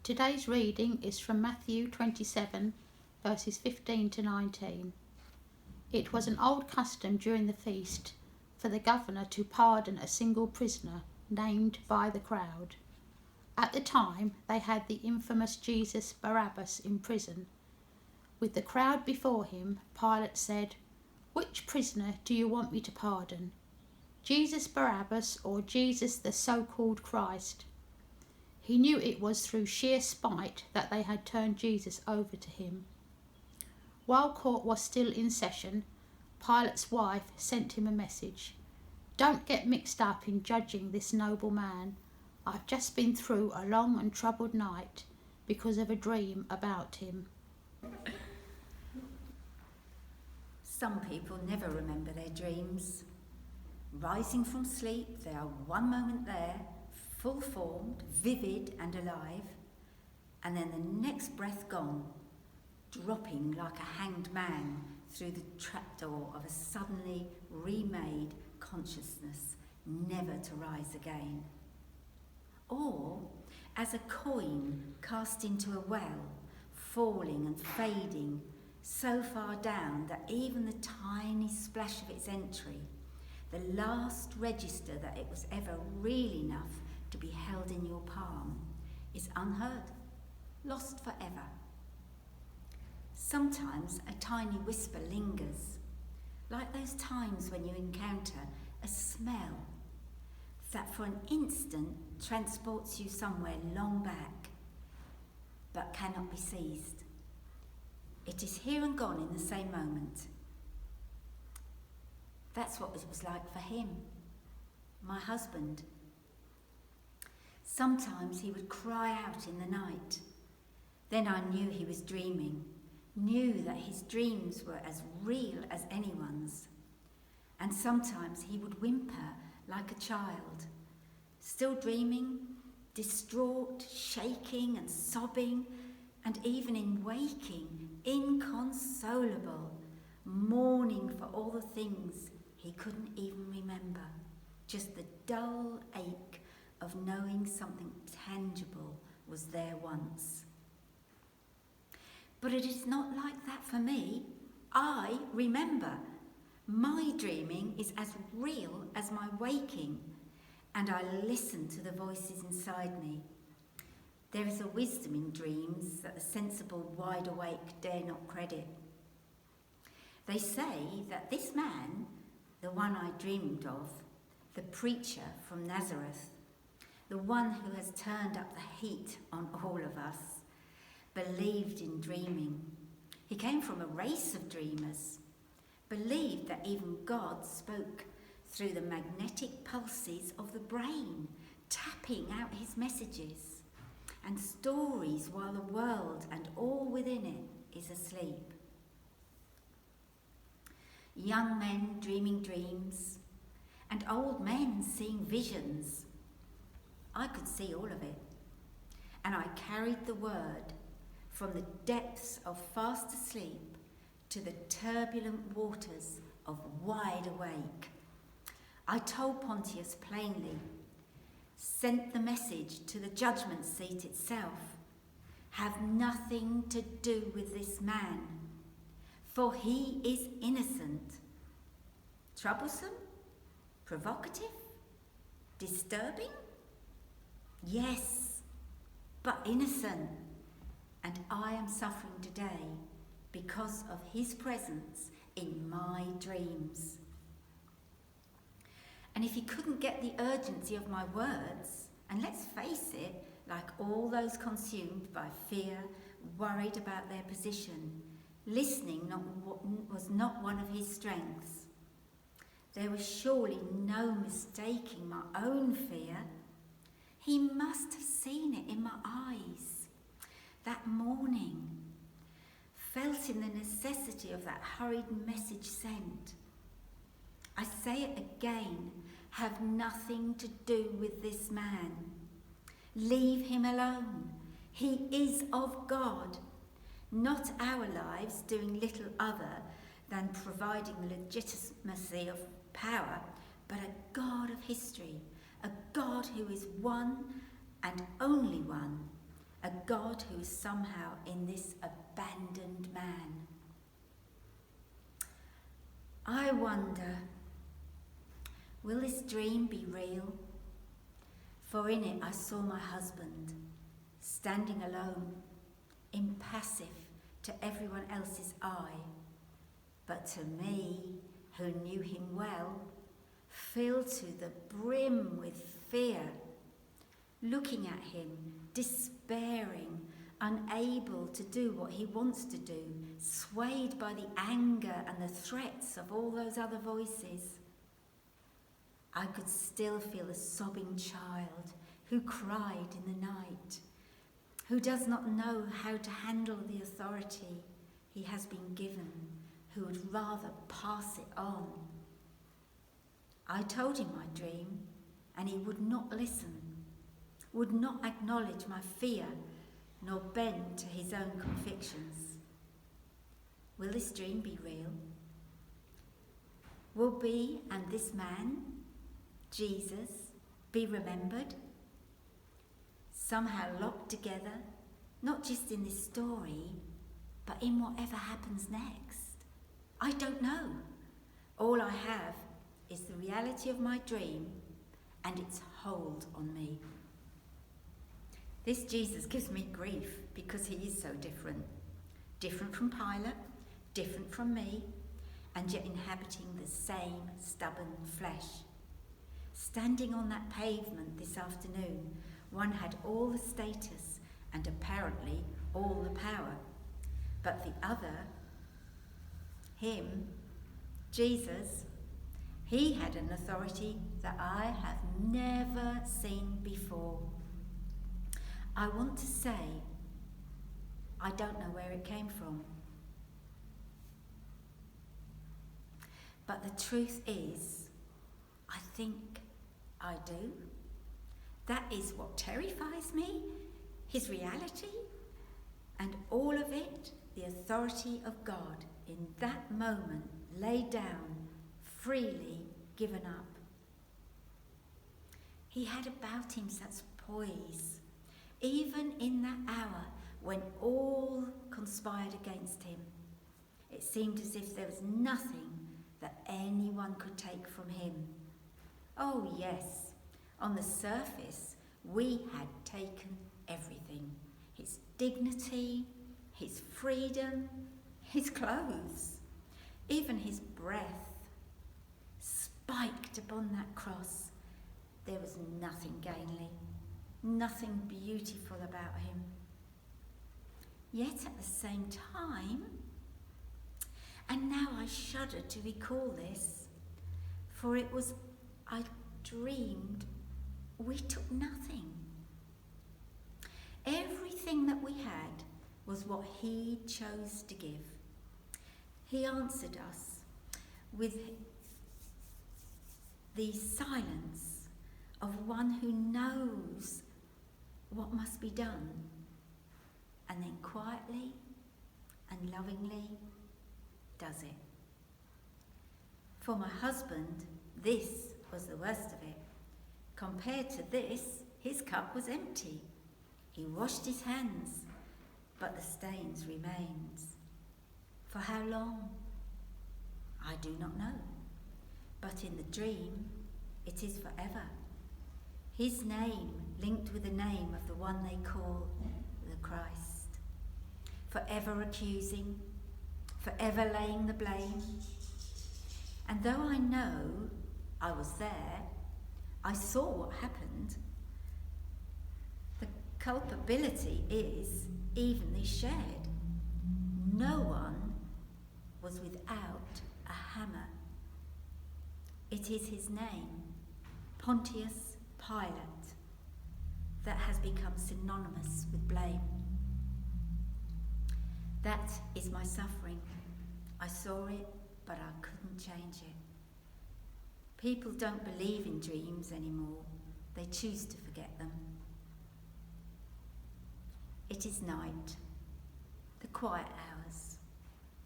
Today's reading is from Matthew 27, verses 15 to 19. It was an old custom during the feast for the governor to pardon a single prisoner named by the crowd. At the time, they had the infamous Jesus Barabbas in prison. With the crowd before him, Pilate said, "Which prisoner do you want me to pardon? Jesus Barabbas or Jesus the so-called Christ?" He knew it was through sheer spite that they had turned Jesus over to him. While court was still in session, Pilate's wife sent him a message. "Don't get mixed up in judging this noble man. I've just been through a long and troubled night because of a dream about him." Some people never remember their dreams. Rising from sleep, they are one moment there, full-formed, vivid and alive, and then the next breath gone, dropping like a hanged man through the trapdoor of a suddenly remade consciousness, never to rise again. Or as a coin cast into a well, falling and fading so far down that even the tiny splash of its entry, the last register that it was ever real enough to be held in your palm, is unheard, lost forever. Sometimes a tiny whisper lingers, like those times when you encounter a smell that for an instant transports you somewhere long back, but cannot be seized. It is here and gone in the same moment. That's what it was like for him, my husband. Sometimes he would cry out in the night. Then I knew he was dreaming, knew that his dreams were as real as anyone's. And sometimes he would whimper like a child, still dreaming, distraught, shaking and sobbing, and even in waking, inconsolable, mourning for all the things he couldn't even remember, just the dull ache of knowing something tangible was there once. But it is not like that for me. I remember. My dreaming is as real as my waking, and I listen to the voices inside me. There is a wisdom in dreams that the sensible wide awake dare not credit. They say that this man, the one I dreamed of, the preacher from Nazareth, the one who has turned up the heat on all of us, believed in dreaming. He came from a race of dreamers, believed that even God spoke through the magnetic pulses of the brain, tapping out his messages and stories while the world and all within it is asleep. Young men dreaming dreams and old men seeing visions. I could see all of it, and I carried the word from the depths of fast asleep to the turbulent waters of wide awake. I told Pontius plainly, sent the message to the judgment seat itself, have nothing to do with this man, for he is innocent. Troublesome? Provocative? Disturbing? Yes, but innocent. And I am suffering today because of his presence in my dreams. And if he couldn't get the urgency of my words, and let's face it, like all those consumed by fear, worried about their position, listening was not one of his strengths. There was surely no mistaking my own fear. He must have seen it in my eyes that morning, felt in the necessity of that hurried message sent. I say it again, have nothing to do with this man. Leave him alone. He is of God, not our lives doing little other than providing the legitimacy of power, but a God of history, a God who is one and only one, a God who is somehow in this abandoned man. I wonder, will this dream be real? For in it I saw my husband, standing alone, impassive to everyone else's eye, but to me, who knew him well, filled to the brim with fear, looking at him, despairing, unable to do what he wants to do, swayed by the anger and the threats of all those other voices. I could still feel a sobbing child who cried in the night, who does not know how to handle the authority he has been given, who would rather pass it on. I told him my dream, and he would not listen, would not acknowledge my fear, nor bend to his own convictions. Will this dream be real? Will B and this man, Jesus, be remembered? Somehow locked together, not just in this story, but in whatever happens next. I don't know. All I have is the reality of my dream and its hold on me. This Jesus gives me grief because he is so different. Different from Pilate, different from me, and yet inhabiting the same stubborn flesh. Standing on that pavement this afternoon, one had all the status and apparently all the power. But the other, him, Jesus, he had an authority that I have never seen before. I want to say, I don't know where it came from. But the truth is, I think I do. That is what terrifies me, his reality, and all of it, the authority of God in that moment laid down, freely given up. He had about him such poise, even in that hour when all conspired against him. It seemed as if there was nothing that anyone could take from him. Oh yes, on the surface, we had taken everything. His dignity, his freedom, his clothes, even his breath. Spiked upon that cross, there was nothing gainly, nothing beautiful about him. Yet at the same time, and now I shudder to recall this, for it was, I dreamed, we took nothing. Everything that we had was what he chose to give. He answered us with the silence of one who knows what must be done, and then quietly and lovingly does it. For my husband, this was the worst of it. Compared to this, his cup was empty. He washed his hands, but the stains remained. For how long? I do not know. But in the dream, it is forever. His name linked with the name of the one they call the Christ. Forever accusing, forever laying the blame. And though I know I was there, I saw what happened, the culpability is evenly shared. No one was without a hammer. It is his name, Pontius Pilate, that has become synonymous with blame. That is my suffering. I saw it, but I couldn't change it. People don't believe in dreams anymore. They choose to forget them. It is night, the quiet hours,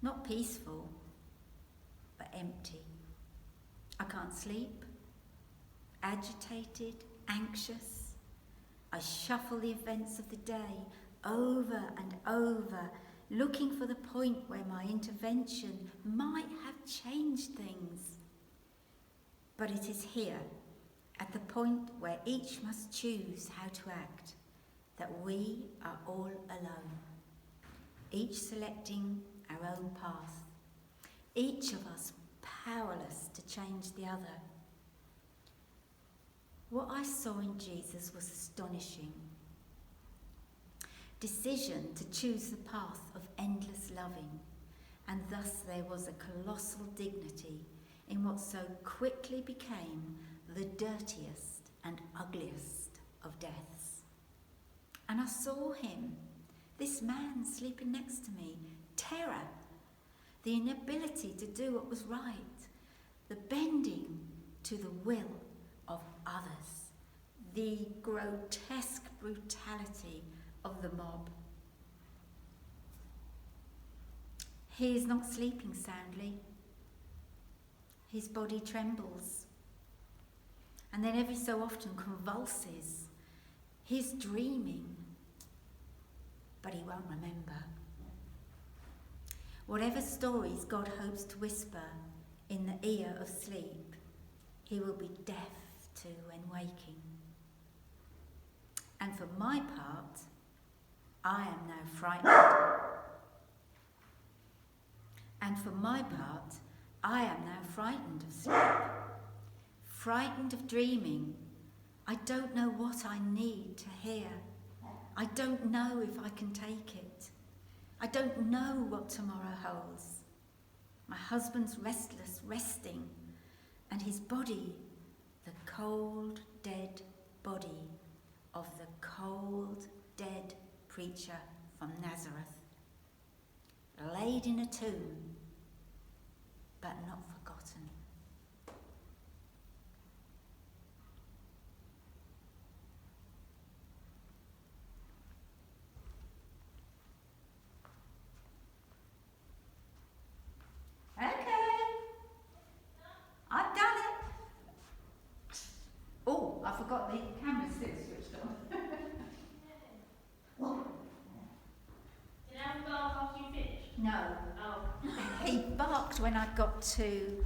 not peaceful, but empty. I can't sleep, agitated, anxious. I shuffle the events of the day, over and over, looking for the point where my intervention might have changed things. But it is here, at the point where each must choose how to act, that we are all alone, each selecting our own path, each of us powerless to change the other. What I saw in Jesus was astonishing. Decision to choose the path of endless loving, and thus there was a colossal dignity in what so quickly became the dirtiest and ugliest of deaths. And I saw him, this man sleeping next to me, terror, the inability to do what was right, the bending to the will of others, the grotesque brutality of the mob. He is not sleeping soundly. His body trembles, and then every so often convulses. He's dreaming, but he won't remember. Whatever stories God hopes to whisper in the ear of sleep, he will be deaf to when waking. And for my part, I am now frightened. And for my part, I am now frightened of sleep, frightened of dreaming. I don't know what I need to hear. I don't know if I can take it. I don't know what tomorrow holds. My husband's restless, resting, and his body, the cold, dead body of the cold, dead preacher from Nazareth, laid in a tomb, but not forgotten. Okay, I've done it. Oh, I forgot the camera's still switched on. Did Adam bark after you finished? No, Oh. he barked when I got to